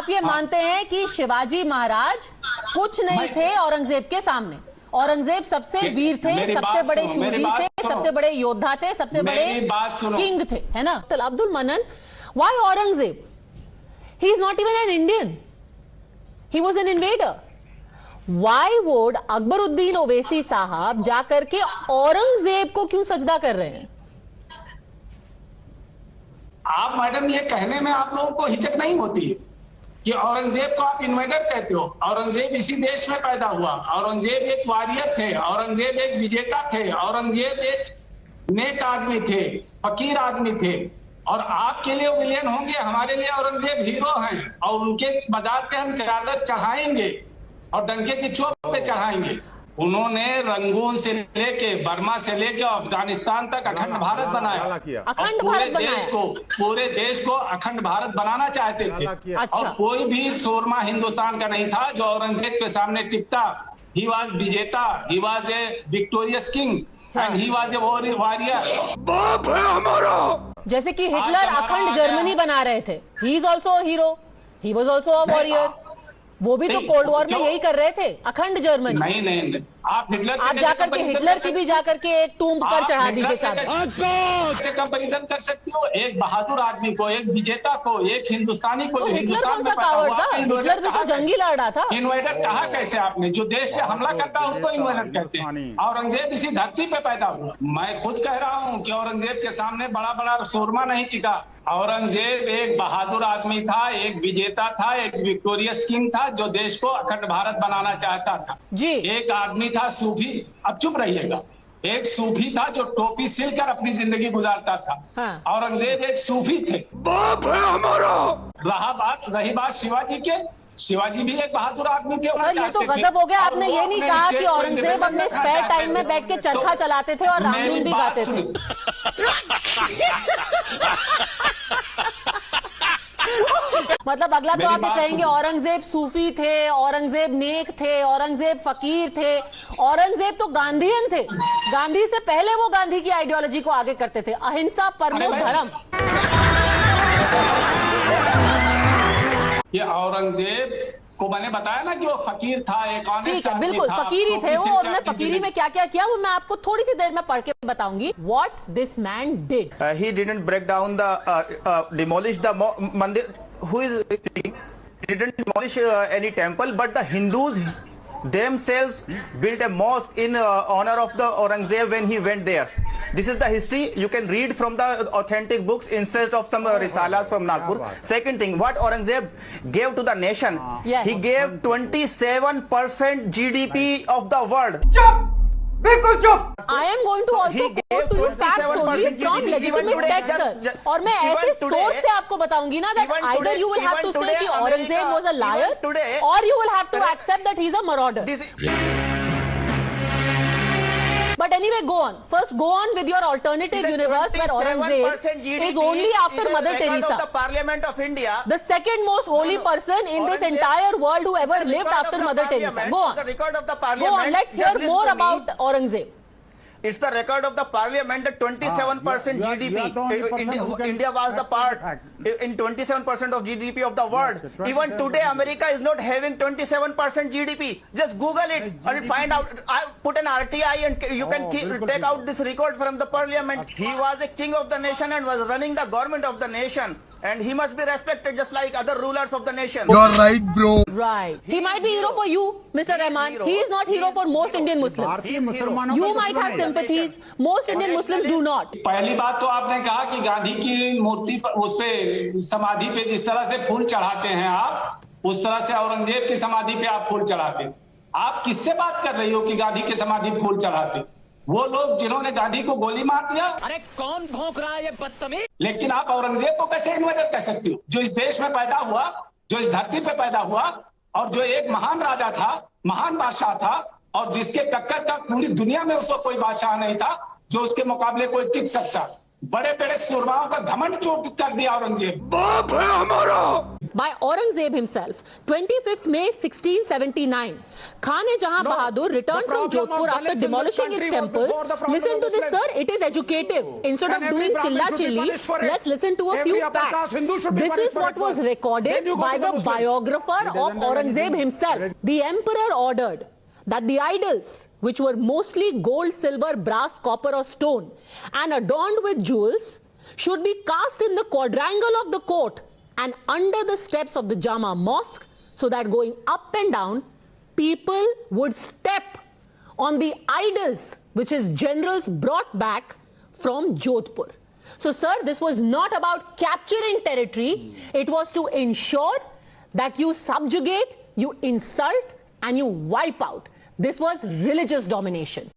आप ये मानते हैं कि शिवाजी महाराज कुछ नहीं थे औरंगजेब के सामने? औरंगजेब सबसे वीर थे, सबसे बड़े शूरवीर थे, सबसे बड़े योद्धा थे, सबसे बड़े किंग थे, है ना? Abdul Manan, why Aurangzeb? He is not even an Indian, he was an invader. Why would Akbaruddin Owaisi साहब जाकर के औरंगजेब को क्यों सजदा कर रहे हैं? आप मैडम ये कहने में आप लोगों को हिचक नहीं होती कि औरंगजेब को आप इन्वेडर कहते हो? औरंगजेब इसी देश में पैदा हुआ. औरंगजेब एक वॉरियर थे, औरंगजेब एक विजेता थे, औरंगजेब एक नेक आदमी थे, फकीर आदमी थे. और आपके लिए विलेन होंगे, हमारे लिए औरंगजेब हीरो हैं. और उनके मजार पे हम चादर चढ़ाएंगे और डंके की चोट पे चढ़ाएंगे. उन्होंने रंगून से लेके बर्मा से लेके अफगानिस्तान तक अखंड भारत बनाया. अखंड भारत बनाया. पूरे देश को अखंड भारत बनाना चाहते थे. अच्छा. और कोई भी सूरमा हिंदुस्तान का नहीं था जो औरंगजेब के सामने टिकता. ही वॉज विजेता, he was a victorious king and he was a warrior. बाप है हमारा. जैसे कि हिटलर अखंड जर्मनी बना रहे थे. He is also a hero, he was also a warrior. वो भी तो कोल्ड वॉर में यही कर रहे थे, अखंड जर्मनी. नहीं, आप हिटलर आप जाकर के हिटलर की भी जाकर के एक टूम्ब पर चढ़ा दीजिए चादर. से कंपैरिजन कर सकती हो एक बहादुर आदमी को, एक विजेता को, एक हिंदुस्तानी को. तो हिटलर कौन सा कावड़ था? हिटलर भी तो जंगी लड़ा था. इन्वेडर कहा कैसे आपने? जो देश पे हमला करता है उसको इन्वेडर कहते हैं. औरंगजेब इसी धरती पे पैदा हुआ. मैं खुद कह रहा हूँ कि औरंगजेब के सामने बड़ा बड़ा सूरमा नहीं टिका. औरंगजेब एक बहादुर आदमी था, एक विजेता था, एक विक्टोरियस किंग था जो देश को अखंड भारत बनाना चाहता था जी. एक आदमी था सूफी. अब चुप रहिएगा. एक सूफी था जो टोपी सिलकर अपनी जिंदगी गुजारता था. हाँ. औरंगजेब एक सूफी थे. बाप है हमारा. रही बात शिवाजी के, शिवाजी भी एक बहादुर आदमी थे. सर ये तो गजब हो गया. आपने ये नहीं कहा कि औरंगजेब अपने स्पेयर टाइम में बैठ के चरखा चलाते थे और रामधुन भी गाते थे. मतलब अगला तो आप ये कहेंगे औरंगजेब सूफी थे, औरंगजेब नेक थे, औरंगजेब फकीर थे. औरंगजेब तो गांधीयन थे. गांधी से पहले वो गांधी की आइडियोलॉजी को आगे करते थे, अहिंसा परमो धर्म. ये औरंगजेब को मैंने बताया ना कि वो फकीर था, एक ठीक है, बिल्कुल फकीर ही थे वो. और मैं फकीरी में क्या क्या किया वो मैं आपको थोड़ी सी देर में पढ़ के बताऊंगी. What this man did. He didn't break down demolish the mandir. Who is speaking? He didn't demolish any temple, but the Hindus themselves built a mosque in honor of the Aurangzeb when he went there. This is the history. You can read from the authentic books instead of some risalas from Nagpur. Second thing, what Aurangzeb gave to the nation, Yes. he gave 27% GDP of the world. चुप, बिल्कुल चुप. I am going to also quote to you facts only from legitimate texts, sir. और मैं ऐसे source से आपको बताऊंगी ना that either you will have to say कि Aurangzeb was a liar or you will have to accept that he is a marauder. But anyway, go on. First, go on with your alternative universe where Aurangzeb is only after Mother Teresa. The Parliament of India. The second most holy person in this entire world who ever lived after Mother Teresa. Go on. The record of the Go Parliament. on. Let's hear more about Aurangzeb. It's the record of the Parliament that 27% GDP. India was the part in 27% of GDP of the world. Even today, America is not having 27% GDP. Just Google it and find out. I put an RTI and you can take out this record from the Parliament. He was a king of the nation and was running the government of the nation. And he must be respected just like other rulers of the nation. You're right, bro. Right. He might be hero for you, Mr. Rahman. He is not hero for most Indian Muslims. You might have sympathies. Most Indian Muslims do not. पहली बात तो आपने कहा कि गांधी की मूर्ति पर, उस पे समाधि पे जिस तरह से फूल चढ़ाते हैं आप, उस तरह से औरंगजेब की समाधि पे आप फूल चढ़ाते. आप किससे बात कर रही हो कि गांधी की समाधि फूल चढ़ाते? वो लोग जिन्होंने गांधी को गोली मार दिया. अरे कौन भौंक रहा है ये बदतमीज? लेकिन आप औरंगजेब को कैसे इन्वेडर कह सकती हो जो इस देश में पैदा हुआ, जो इस धरती पे पैदा हुआ और जो एक महान राजा था, महान बादशाह था और जिसके टक्कर का पूरी दुनिया में उसको कोई बादशाह नहीं था जो उसके मुकाबले कोई टिक सकता. बड़े बड़े सूरमाओं का घमंड चोट कर दिया औरंगजेब. बाप है हमारा. by Aurangzeb himself, 25th May 1679. Khan-e-Jahan Bahadur returned from Jodhpur after demolishing its temples. Listen to this, sir. It is educative. Instead of doing chilla-chilli, let's listen to a few facts. This is what was recorded by the biographer of Aurangzeb himself. The emperor ordered that the idols, which were mostly gold, silver, brass, copper or stone and adorned with jewels, should be cast in the quadrangle of the court and under the steps of the Jama Mosque, so that going up and down, people would step on the idols which his generals brought back from Jodhpur. So, sir, this was not about capturing territory. It was to ensure that you subjugate, you insult, and you wipe out. This was religious domination.